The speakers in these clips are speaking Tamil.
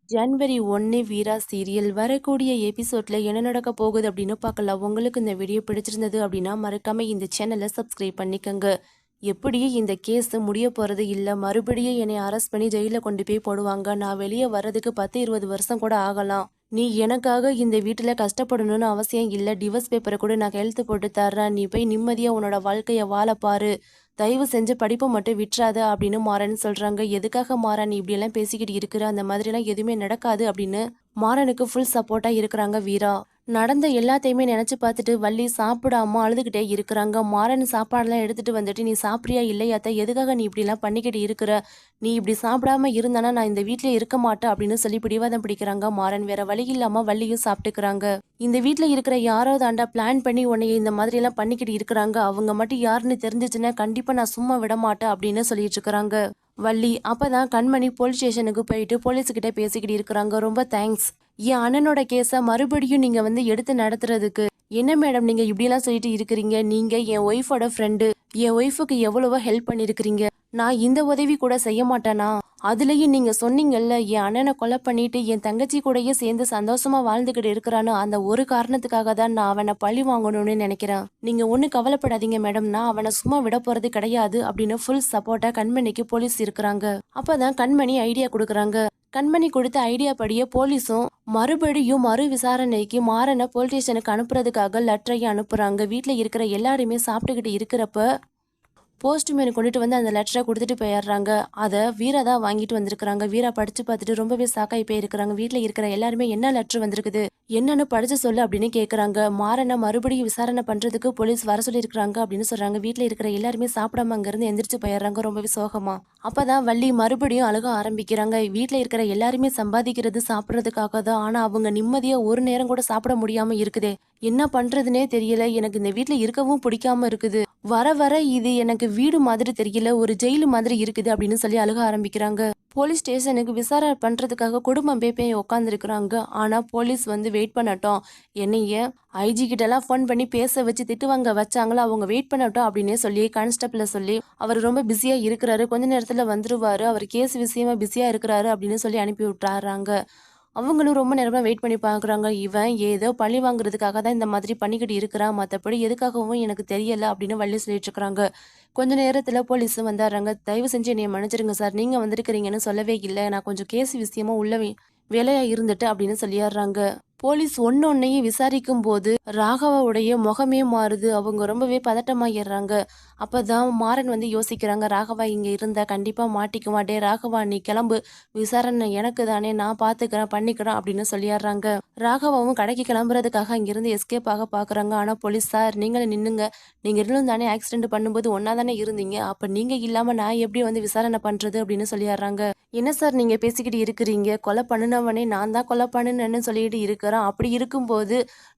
ஜனவரி 1 வீரா சீரியல் வரக்கூடிய எபிசோட்ல என்ன நடக்க போகுது அப்படின்னு பார்க்கலாம். உங்களுக்கு இந்த வீடியோ பிடிச்சிருந்தது அப்படின்னா மறக்காம இந்த சேனலை சப்ஸ்கிரைப் பண்ணிக்கோங்க. எப்படியும் இந்த கேஸ் முடிய போறது இல்லை, மறுபடியும் என்னை அரெஸ்ட் பண்ணி ஜெயிலில் கொண்டு போய் போடுவாங்க. நான் வெளியே வர்றதுக்கு 10-20 வருஷம் கூட ஆகலாம். நீ எனக்காக இந்த வீட்டில் கஷ்டப்படணும்னு அவசியம் இல்லை. டிவோர்ஸ் பேப்பரை கூட நான் கையெழுத்து போட்டு தர்றேன். நீ போய் நிம்மதியாக உன்னோட வாழ்க்கையை வாழ பாரு. தயவு செஞ்சு படிப்பை மட்டும் விட்டுறாத அப்படின்னு மாறன் சொல்றாங்க. எதுக்காக மாறன் நீ இப்படியெல்லாம் பேசிக்கிட்டு இருக்கிற, அந்த மாதிரிலாம் எதுவுமே நடக்காது அப்படின்னு மாறனுக்கு ஃபுல் சப்போர்ட்டா இருக்கிறாங்க வீரா. நடந்த எல்லாத்தையுமே நினைச்சு பார்த்துட்டு வள்ளி சாப்பிடாம அழுதுகிட்டே இருக்கிறாங்க. மாறன் சாப்பாடெல்லாம் எடுத்துட்டு வந்துட்டு, நீ சாப்பிட்றியா இல்லையாத்த, எதுக்காக நீ இப்படிலாம் பண்ணிக்கிட்டு இருக்கிற, நீ இப்படி சாப்பிடாம இருந்தானா நான் இந்த வீட்டில் இருக்க மாட்டேன் அப்படின்னு சொல்லி பிடிவாதம் பிடிக்கிறாங்க மாறன். வேற வழி இல்லாம வள்ளியும் சாப்பிட்டுக்கிறாங்க. இந்த வீட்டில் இருக்கிற யாரோ தாண்டா பிளான் பண்ணி உன்னைய இந்த மாதிரி எல்லாம் பண்ணிக்கிட்டு இருக்கிறாங்க. அவங்க மட்டும் யாருன்னு தெரிஞ்சிச்சுன்னா கண்டிப்பா நான் சும்மா விட மாட்டேன் அப்படின்னு சொல்லிட்டு இருக்கிறாங்க வள்ளி. அப்பதான் கண்மணி போலீஸ் ஸ்டேஷனுக்கு போயிட்டு போலீஸ்கிட்ட பேசிக்கிட்டு இருக்கிறாங்க. ரொம்ப தேங்க்ஸ், என் அண்ணனோட கேஸை மறுபடியும் நீங்க எடுத்து நடத்துறதுக்கு. என்ன மேடம் நீங்க இப்படிலாம் சொல்லிட்டு இருக்கிறீங்க, நீங்க என் ஒய்ஃபோட ஃப்ரெண்டு, என் ஒய்ஃபுக்கு எவ்வளவோ ஹெல்ப் பண்ணிருக்கிறீங்க, நான் இந்த உதவி கூட செய்ய மாட்டேனா? அதுலயும் நீங்க சொன்னீங்கல்ல என் அண்ணனை கொலை பண்ணிட்டு என் தங்கச்சி கூடயே சேர்ந்து சந்தோஷமா வாழ்ந்துகிட்டு இருக்கிறான்னு, அந்த ஒரு காரணத்துக்காக தான் நான் அவனை பழி வாங்கணும்னு நினைக்கிறேன். நீங்க ஒன்னும் கவலைப்படாதீங்க மேடம், நான் அவனை சும்மா விட போறது கிடையாது அப்படின்னு ஃபுல் சப்போர்ட்டா கண்மணிக்கு போலீஸ் இருக்கிறாங்க. அப்பதான் கண்மணி ஐடியா கொடுக்குறாங்க. கண்மணி கொடுத்த ஐடியா படியே போலீஸும் மறுபடியும் மறு விசாரணைக்கு மாறனை போலீஸ் ஸ்டேஷனுக்கு அனுப்புறதுக்காக லெட்டரையும் அனுப்புறாங்க. வீட்டுல இருக்கிற எல்லாருமே சாப்பிட்டுக்கிட்டு இருக்கிறப்ப போஸ்ட்மேன் கொண்டுட்டு அந்த லெட்டரை கொடுத்துட்டு போயிடுறாங்க. அதை வீரா தான் வாங்கிட்டு வந்திருக்கிறாங்க. வீரா படிச்சு பார்த்துட்டு ரொம்பவே சாக்காய் போயிருக்கிறாங்க. வீட்டில் இருக்கிற எல்லாருமே என்ன லெட்டர் வந்திருக்குது, என்னன்னு படிச்சு சொல்லு அப்படின்னு கேட்குறாங்க. மாறனை மறுபடியும் விசாரணை பண்றதுக்கு போலீஸ் வர சொல்லியிருக்கிறாங்க அப்படின்னு சொல்றாங்க. வீட்டில் இருக்கிற எல்லாருமே சாப்பிடாம அங்கிருந்து எந்திரிச்சு போயிடுறாங்க ரொம்பவே சோகமா. அப்பதான் வள்ளி மறுபடியும் அழுக ஆரம்பிக்கிறாங்க. வீட்டில் இருக்கிற எல்லாருமே சம்பாதிக்கிறது சாப்பிட்றதுக்காக தான், ஆனா அவங்க நிம்மதியா ஒரு நேரம் கூட சாப்பிட முடியாம இருக்குதே, என்ன பண்றதுனே தெரியல, எனக்கு இந்த வீட்டுல இருக்கவும் பிடிக்காம இருக்குது, வர வர இது எனக்கு வீடு மாதிரி தெரியல, ஒரு ஜெயிலு மாதிரி இருக்குது அப்படின்னு சொல்லி அழுக ஆரம்பிக்கிறாங்க. போலீஸ் ஸ்டேஷனுக்கு விசாரணை பண்றதுக்காக குடும்பம் போய் உட்காந்துருக்குறாங்க. ஆனா போலீஸ் வெயிட் பண்ணட்டும், என்னைய ஐஜி கிட்ட எல்லாம் ஃபோன் பண்ணி பேச வச்சு திட்டுவாங்க வச்சாங்களா, அவங்க வெயிட் பண்ணட்டும் அப்படின்னு சொல்லி கான்ஸ்டபிள சொல்லி அவர் ரொம்ப பிஸியா இருக்கிறாரு, கொஞ்ச நேரத்துல வந்துருவாரு, அவர் கேஸ் விஷயமா பிஸியா இருக்கிறாரு அப்படின்னு சொல்லி அனுப்பி விட்டுறாங்க. அவங்களும் ரொம்ப நேரமா வெயிட் பண்ணி பார்க்குறாங்க. இவன் ஏதோ பழி வாங்குறதுக்காக தான் இந்த மாதிரி பண்ணிக்கிட்டு இருக்கிறான், மற்றபடி எதுக்காகவும் எனக்கு தெரியல அப்படின்னு வள்ளி சொல்லிட்டு இருக்கிறாங்க. கொஞ்ச நேரத்தில் போலீஸும் வந்துடுறாங்க. தயவு செஞ்சு என்னைய மன்னிச்சிருங்க சார், நீங்கள் வந்திருக்கிறீங்கன்னு சொல்லவே இல்லை, நான் கொஞ்சம் கேஸ் விஷயமா உள்ள வேலையா இருந்துட்டு அப்படின்னு சொல்லிடுறாங்க. போலீஸ் ஒன்னொன்னையும் விசாரிக்கும் போது ராகவாவுடைய முகமே மாறுது. அவங்க ரொம்பவே பதட்டமாயிடுறாங்க. அப்பதான் மாறன் யோசிக்கிறாங்க, ராகவா இங்க இருந்தா கண்டிப்பா மாட்டிக்க மாட்டே, ராகவா நீ கிளம்பு, விசாரணை எனக்கு தானே, நான் பாத்துக்கிறேன் பண்ணிக்கிறேன் அப்படின்னு சொல்லிடுறாங்க. ராகவாவும் கடைக்கு கிளம்புறதுக்காக அங்கிருந்து எஸ்கேப் ஆக பாக்குறாங்க. ஆனா போலீஸ், சார் நீங்களும் நின்னுங்க, நீங்க இருந்தும் தானே ஆக்சிடென்ட் பண்ணும்போது ஒன்னா தானே இருந்தீங்க, அப்ப நீங்க இல்லாம நான் எப்படி விசாரணை பண்றது அப்படின்னு சொல்லிடுறாங்க. என்ன சார் நீங்க பேசிக்கிட்டு இருக்கிறீங்க, கொலை பண்ணினவனே நான் தான் கொலை பண்ணினேன்னு சொல்லிட்டு இருக்கிறான், அப்படி இருக்கும்போது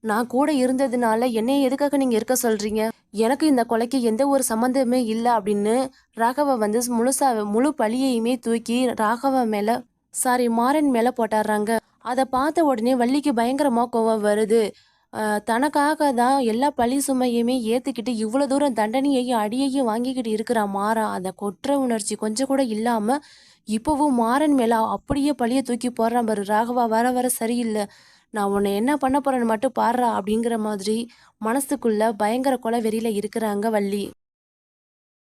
நான் கூட இருந்ததுனால என்னைய எதுக்காக நீங்க இருக்க சொல்றீங்க, எனக்கு இந்த கொலைக்கு எந்த ஒரு சம்மந்தமே இல்லை அப்படின்னு ராகவ முழு பழியையுமே தூக்கி ராகவ மேல மாறன் மேல போட்டாடுறாங்க. அதை பார்த்த உடனே வள்ளிக்கு பயங்கரமா கோவம் வருது. தனக்காக தான் எல்லா பழி சுமையுமே ஏத்துக்கிட்டு இவ்வளவு தூரம் தண்டனையையும் அடியையும் வாங்கிக்கிட்டு இருக்கிற மாறா, அந்த கொற்ற உணர்ச்சி கொஞ்சம் கூட இல்லாம இப்பவும் மாறன் மேல அப்படியே பழிய தூக்கி போடுறான் பாரு. ராகவா வர வர சரியில்லை, நான் உன்னை என்ன பண்ண போறேன்னு மட்டும் பாடுறா அப்படிங்கிற மாதிரி மனசுக்குள்ள பயங்கர கொலை வெறியில இருக்கிறாங்க வள்ளி.